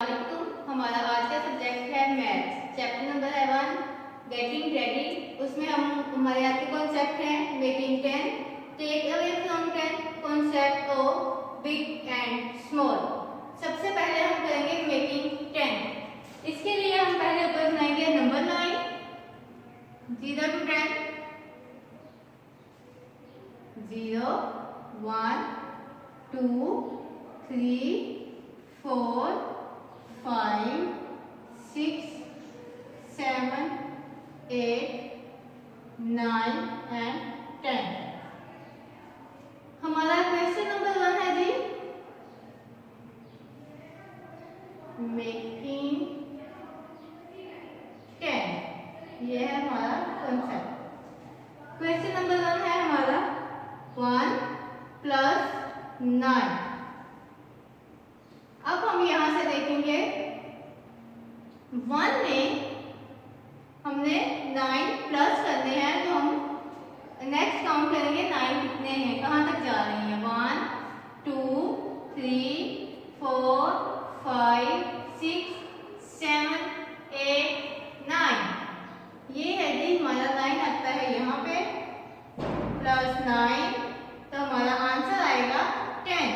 हमारा आज का सब्जेक्ट है मैथ्स। चैप्टर नंबर है 1 गेटिंग रेडी। उसमें हमारे आज के कॉन्सेप्ट हैं making 10, take away from 10, concept of big and small. सबसे पहले हम करेंगे मेकिंग 10। इसके लिए हम पहले ऊपर बनाएंगे नंबर लाइन 0 to 10, 0 1 2 3 4 5 6 7 8 9 and 10। हमारा क्वेश्चन नंबर 1 है जी मेकिंग 10। ये है हमारा कॉन्सेप्ट। क्वेश्चन नंबर 1 है हमारा 1 + 9। अब हम यहां से देखेंगे 1 में हमने 9 प्लस करने हैं, तो हम नेक्स्ट काउंट करेंगे 9 कितने हैं, कहां तक जा रही हैं। 1 2 3 4 5 6 7 8 9। ये है जी हमारा 9 आता है यहाँ पे प्लस 9, तो हमारा आंसर आएगा 10।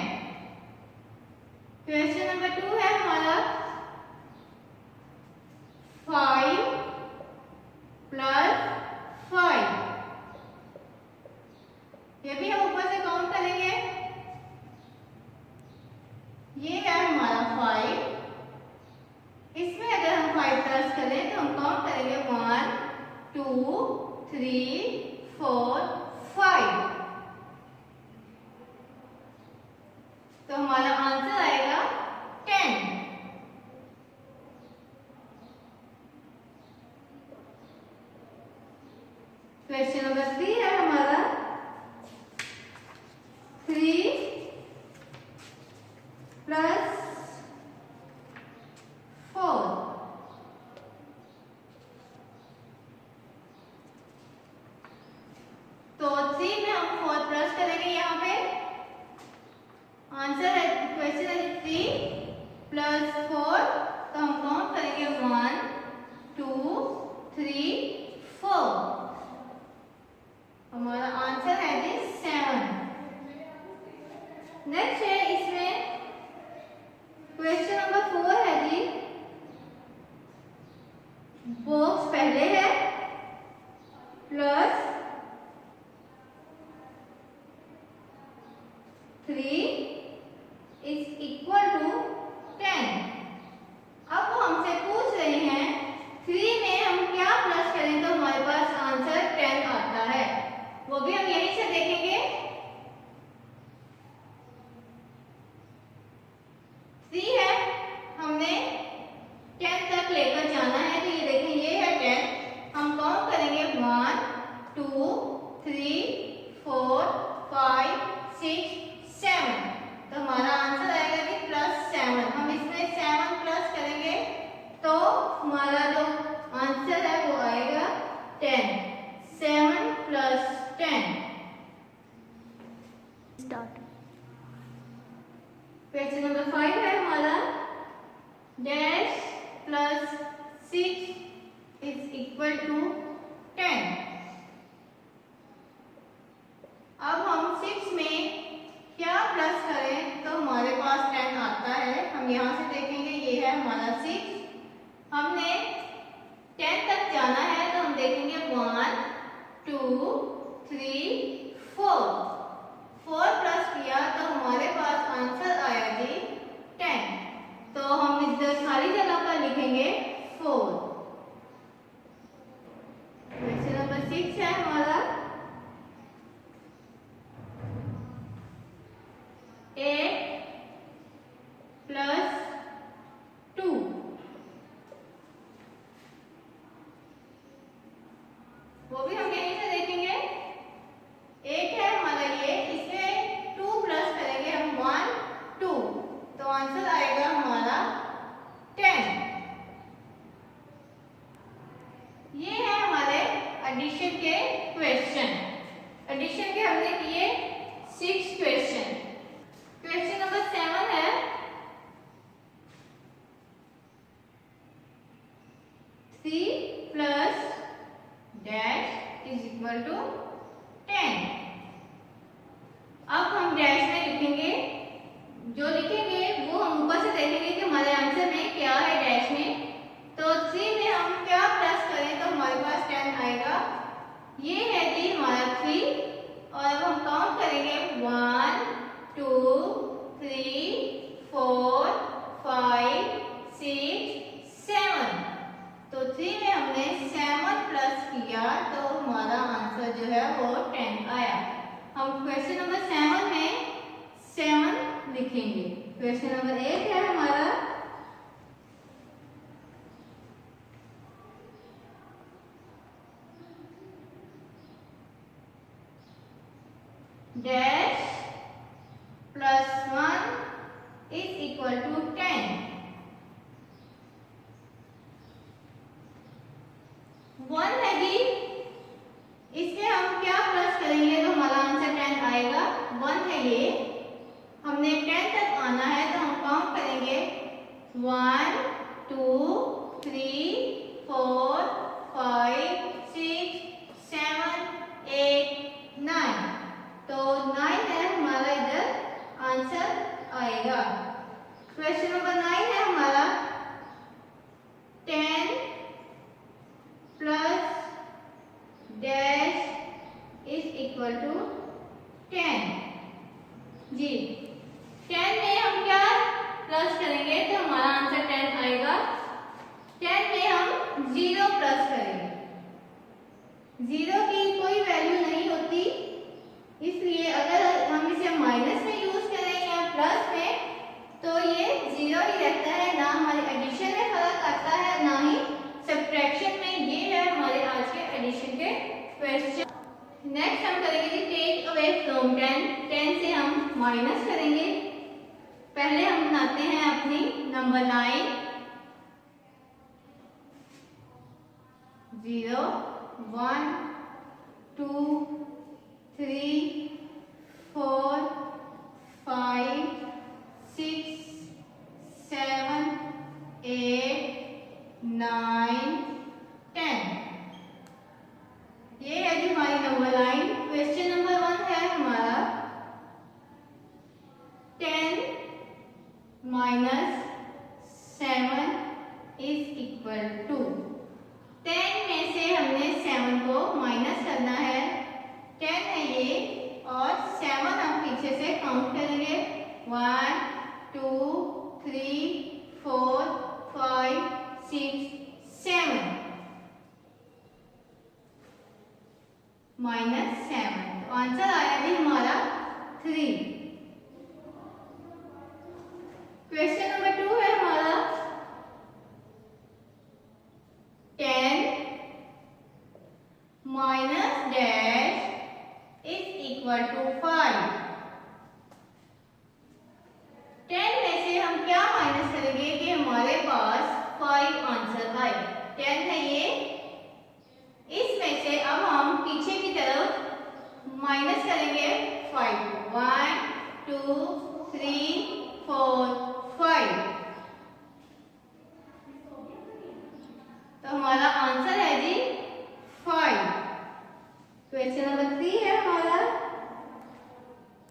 क्वेश्चन नंबर 2 है हमारा 5 + 5। ये भी हम ऊपर से काउंट करेंगे। ये है हमारा 5। इसमें अगर हम 5 प्लस करें तो हम काउंट करेंगे 1 2 3 4 5। तो हमारा आंसर आएगा 10। क्वेश्चन नंबर 3 है हमारा 3 + 4। तो 3 में हम 4 प्लस करेंगे यहाँ पे। आंसर है क्वेश्चन है 3 + 4, तो हम काउंट करेंगे 1 2 3 4। हमारा आंसर है जी 7। नेक्स्ट है इसमें क्वेश्चन नंबर 4 है जी बॉक्स पहले है प्लस 3 = 10। अब वो हमसे पूछ रहे हैं 3 में हम क्या प्लस करें तो हमारे पास आंसर 10 आता है, वो भी हम यहीं से देखेंगे। 3 है, हमने 10 तक लेकर जाना है, तो ये देखें ये है 10। हम काउंट करेंगे 1 2 3 4 5 6 7। तो हमारा आंसर आएगा कि +7। हम इसमें 7 प्लस करेंगे तो हमारा जो आंसर है वो आएगा 10। 7 + 10। क्वेश्चन नंबर 5 है हमारा डैश + 6 = 10। अब हम 6 में क्या प्लस करें तो हमारे पास 10 आता है। हम यहाँ से देखेंगे ये है हमारा 6। हमने 10 तक जाना है, तो हम देखेंगे 1 2 3 4। 4 प्लस किया तो हमारे पास आंसर आया जी 10। तो हम इधर खाली जगह पर लिखेंगे 4। क्वेश्चन नंबर 6 है हमारा 8 + 2। वो भी हम यहीं से देखेंगे। 8 है हमारा ये, इसमें 2 प्लस करेंगे हम 1 2, तो आंसर आएगा 3 plus dash is equal to 10। अब हम डैश में लिखेंगे, जो लिखेंगे वो हम ऊपर से देखेंगे कि हमारे आंसर में क्या है डैश में। तो 3 में हम क्या प्लस करें तो हमारे पास 10 आएगा। ये है जी हमारा 3 और अब हम काउंट करेंगे 1 2 3 4 5 6 7। तो 3 में हमने 7 प्लस किया तो हमारा आंसर जो है वो 10 आया। हम क्वेश्चन नंबर 7 में 7 लिखेंगे। क्वेश्चन नंबर 8 है हमारा dash plus 1 is equal to 10। 1 है जी, इससे हम क्या प्लस करेंगे तो हमारा आंसर 10 आएगा। 1 है ये, हमने 10 तक आना है तो हम काउंट करेंगे 1 2 3 4 5 6 7 8 9। तो 9 है हमारा इधर आंसर आएगा। क्वेश्चन नंबर 9 है हमारा 10 plus dash is equal to 10। जी 10 में हम क्या प्लस करेंगे तो हमारा आंसर 10 आएगा। 10 में हम 0 प्लस करेंगे। 0 की कोई वैल्यू नहीं होती, इसलिए अगर हम इसे माइनस में यूज करें या प्लस में तो ये 0 ही रहता है, ना हमारे एडिशन में फर्क आता है ना ही सब्ट्रैक्शन में। ये है हमारे आज के एडिशन के क्वेश्चन। नेक्स्ट हम करेंगे जी टेक अवे फ्रॉम 10। 10 से हम माइनस करेंगे। पहले हम बनाते हैं अपनी नंबर 9। 0 1 2 3 4 5 6 7 8 9 10। ये है जी हमारी नंबर 9। क्वेश्चन नंबर 1 है हमारा 10 माइनस 7 इज इक्वल टू 10 में से हमने 7 को माइनस करना है। 10 है ये और 7 हम पीछे से काउंट करेंगे 1 2 3 4 5 6 7 माइनस 7। तो आंसर आया जी हमारा 3। क्वेश्चन नंबर 2 है हमारा 10 minus dash is equal to 5। 10 में से हम क्या माइनस करेंगे कि हमारे पास 5 आंसर आए। 10 है ये, इसमें से अब हम पीछे की तरफ माइनस करेंगे 5। 1 2 3 4 5। तो हमारा आंसर है जी 5। क्वेश्चन नंबर 3 है हमारा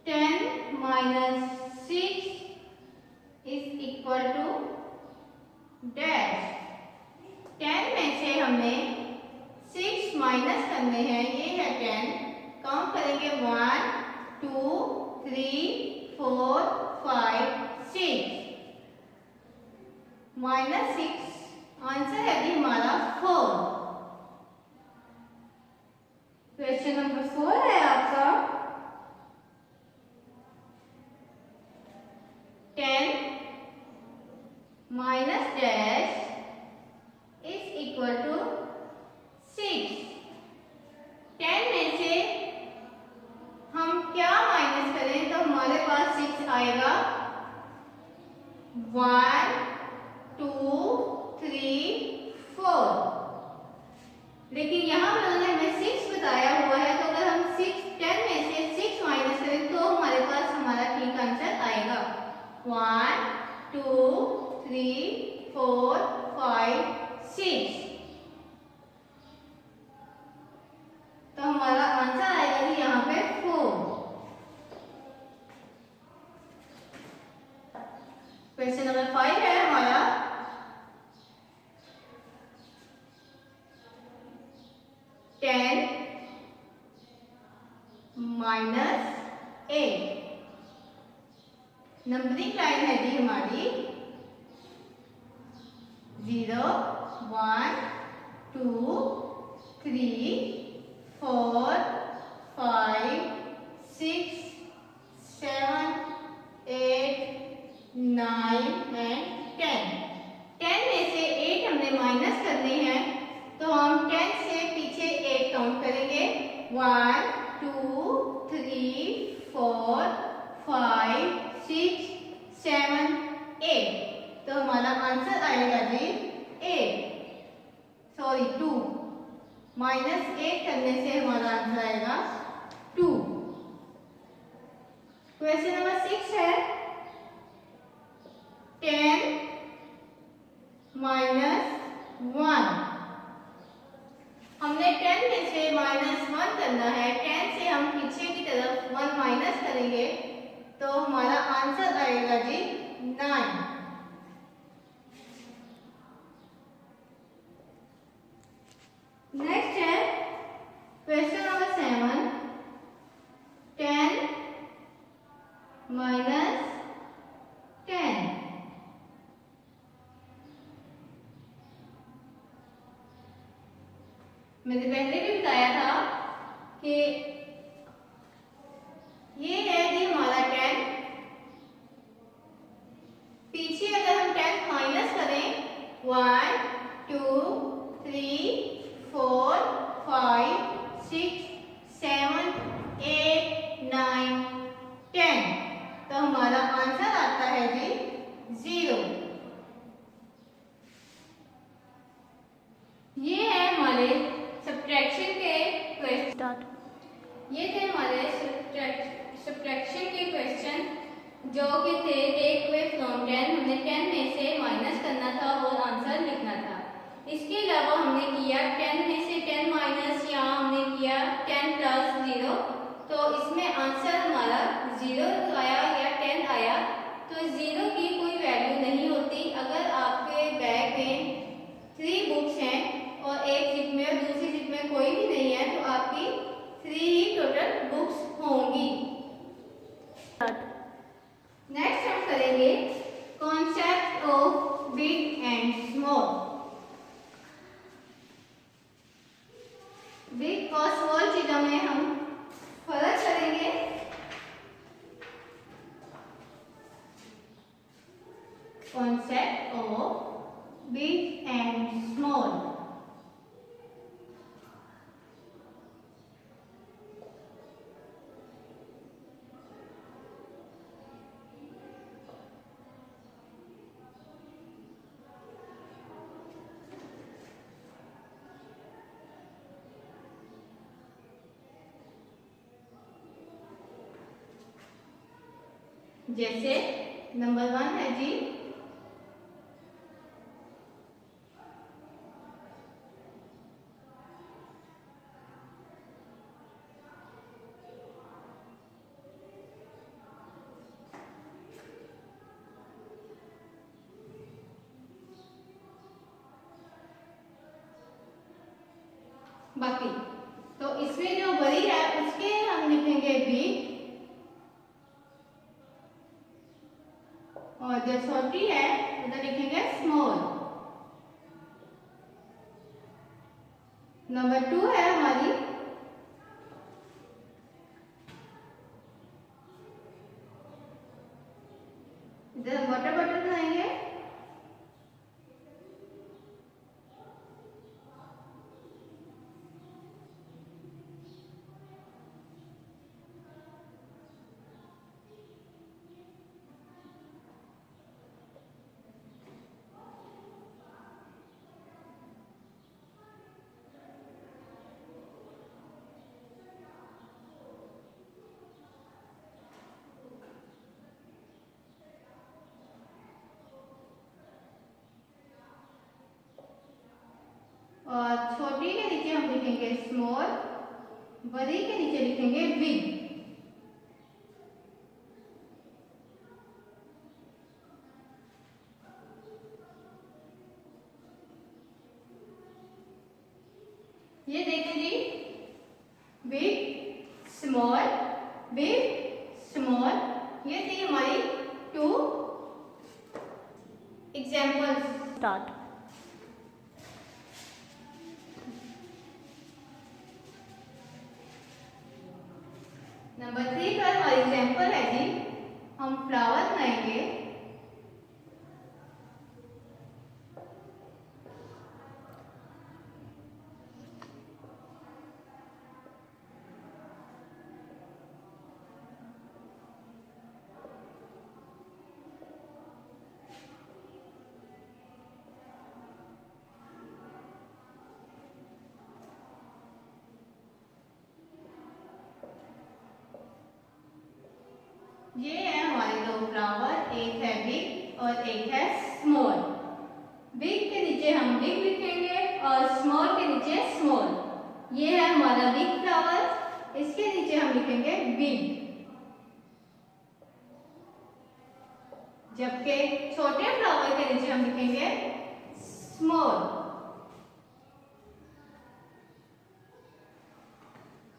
10 minus 6 is equal to dash. 10 में से हमने 6 माइनस करने हैं, ये है 10। काउंट करेंगे 1 2 3 4 5 6 माइनस 6। आंसर है जी हमारा 4। क्वेश्चन नंबर 4 है आपका 10 minus dash is equal to 6। 10 में से हम क्या माइनस करें तो हमारे पास 6 आएगा। 1 2 3 4। लेकिन यहाँ पर उन्होंने हमें 6 बताया हुआ है, तो अगर हम 10 में से 6 माइनस करें तो हमारे पास हमारा ठीक आंसर आएगा। 1 2 3 4 5 6। तो हमारा आंसर आएगा जी यहाँ पे 4। क्वेश्चन नंबर 5 है हमारा, 10 - 8। नंबरिंग लाइन है जी हमारी 0 1 2 3 4 5 6 7 8 9 एंड 10। 10 में से 8 हमने माइनस करने हैं, तो हम 10 से पीछे 8 काउंट करेंगे। 1 2 3 4 5 6 7 8। तो हमारा आंसर आएगा जी 2 -8 करने से हमारा आंसर आएगा 2। क्वेश्चन नंबर 6 है 10 - 1। हमने 10 में से -1 करना है। 10 से हम पीछे की तरफ 1 माइनस करेंगे, तो हमारा आंसर आएगा जी 9। नेक्स्ट है क्वेश्चन नंबर 7 10 - 10। मैंने पहले भी बताया था कि ये है जी हमारा 10। पीछे अगर हम 10 माइनस करें 1 2 3 4 5 6 7 8 9 10, तो हमारा आंसर आता है जी 0। ये है हमारे सब्ट्रैक्शन के क्वेश्चन। ये थे हमारे सब्ट्रैक्शन के क्वेश्चन जो कि थे टेक अवे फ्रॉम 10। हमने 10 में से माइनस करना था और आंसर लिखना था। इसके अलावा हमने किया 10 में से 10 माइनस, या हमने किया 10 + 0। तो इसमें आंसर हमारा 0 आया या 10 आया। तो 0 की कोई वैल्यू नहीं होती। अगर आपके बैग में 3 बुक्स हैं और एक जिप में और दूसरी जिप में कोई भी नहीं है, तो आपकी 3 ही टोटल बुक्स होंगी। नेक्स्ट हम करेंगे concept of big and small. Big और स्मॉल चीजों में हम फर्क करेंगे। Concept of big and small. जैसे नंबर 1 है जी बाकी। तो इसमें जो बड़ी है उसके हम लिखेंगे बिग, और जो छोटी है उधर लिखेंगे स्मॉल। नंबर 2 है हमारी इधर हम वाटर बॉटल बनाएंगे। और छोटी के नीचे हम लिखेंगे स्मॉल। बड़ी के नीचे लिखेंगे बिग। ये देखें जी, बिग स्मॉल, बिग स्मॉल, ये थी हमारी 2 एग्जाम्पल्स। स्टार्ट। नंबर 3 पर हमारी एग्जाम्पल है जी, हम फ्लावर बनाएंगे। ये है हमारे 2 फ्लावर, एक है बिग और एक है स्मॉल। बिग के नीचे हम बिग लिखेंगे और स्मॉल के नीचे स्मॉल। ये है हमारा बिग फ्लावर, इसके नीचे हम लिखेंगे बिग। जबकि छोटे फ्लावर के नीचे हम लिखेंगे स्मॉल।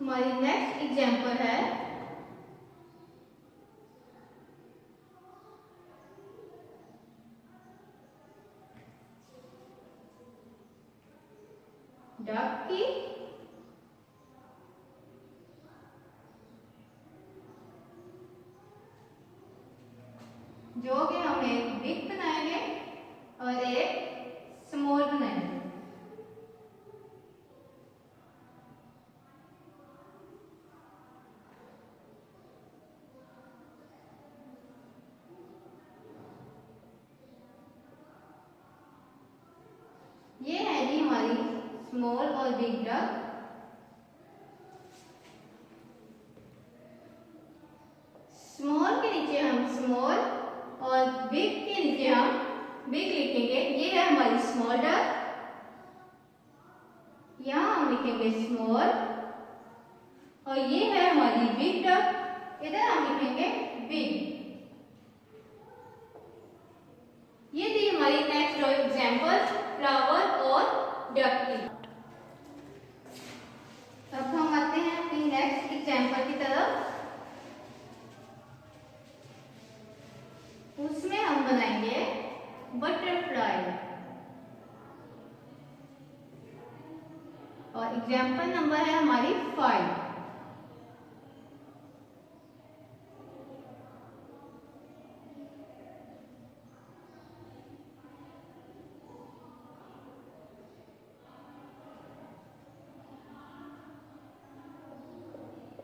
हमारी नेक्स्ट एग्जाम्पल है डक की। जो कि हम एक बिग बनाएंगे और एक स्मॉल बनाएंगे। ये है जी हमारी स्मॉल और बिग डक। स्मॉल के नीचे हम स्मॉल और बिग के नीचे हम बिग लिखेंगे। ये है हमारी स्मॉल डक, यहाँ हम लिखेंगे स्मॉल, और ये है हमारी बिग डक, इधर हम लिखेंगे बिग। ये थी हमारी नेक्स्ट एग्जाम्पल फ्लावर और डक की। अब हम आते हैं अपनी नेक्स्ट एग्जाम्पल की तरफ। उसमें हम बनाएंगे बटरफ्लाई, और एग्जाम्पल नंबर है हमारी 5।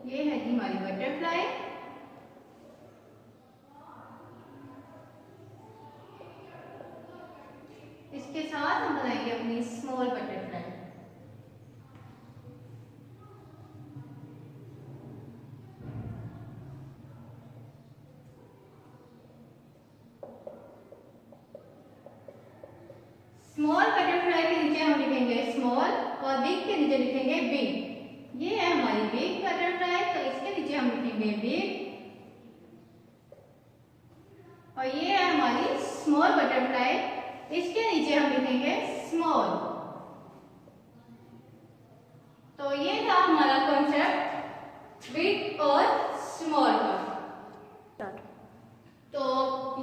ये है जी हमारी बटरफ्लाई। इसके साथ हम बनाएंगे अपनी स्मॉल बटरफ्लाई। स्मॉल बटरफ्लाई के नीचे हम लिखेंगे स्मॉल और बिग के नीचे लिखेंगे बिग। ये है हमारी बिग बटरफ्लाई, तो इसके नीचे हम लिखेंगे बिग, और ये है हमारी स्मॉल बटरफ्लाई, इसके नीचे हम लिखेंगे स्मॉल। तो ये था हमारा कॉन्सेप्ट बिग और स्मॉल का। तो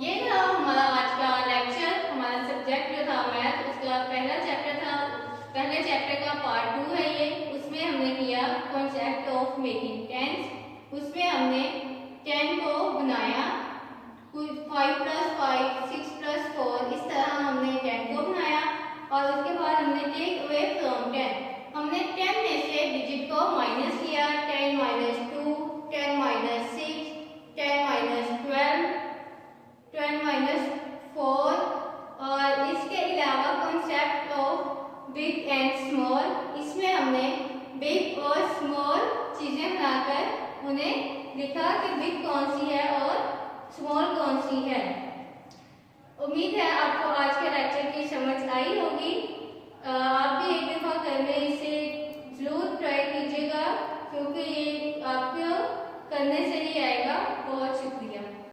ये था हमारा आज का लेक्चर। हमारा सब्जेक्ट जो था मैथ, उसका पहला चैप्टर था, पहले चैप्टर का पार्ट 2 है ये। उसमें हमने किया कॉन्सेप्ट ऑफ मेकिंग टेंस। उसमें हमने 10 को बनाया, 5 + 5, 6 + 4, इस तरह हमने 10 को बनाया। और उसके बाद हमने टेक अवे फ्रॉम 10, हमने 10 में से डिजिट को माइनस किया। 10 - 2, 10 - 6, 10 - 12, 10 - 4, और इसके अलावा concept of big and small, इसमें हमने बिग और स्मॉल चीजें बनाकर उन्हें लिखा कि बिग कौन सी है और स्मॉल कौन सी है। उम्मीद है आपको आज के लेक्चर की समझ आई होगी। आप भी एक दफा घर में इसे जरूर ट्राई कीजिएगा, क्योंकि ये आपको करने से ही आएगा।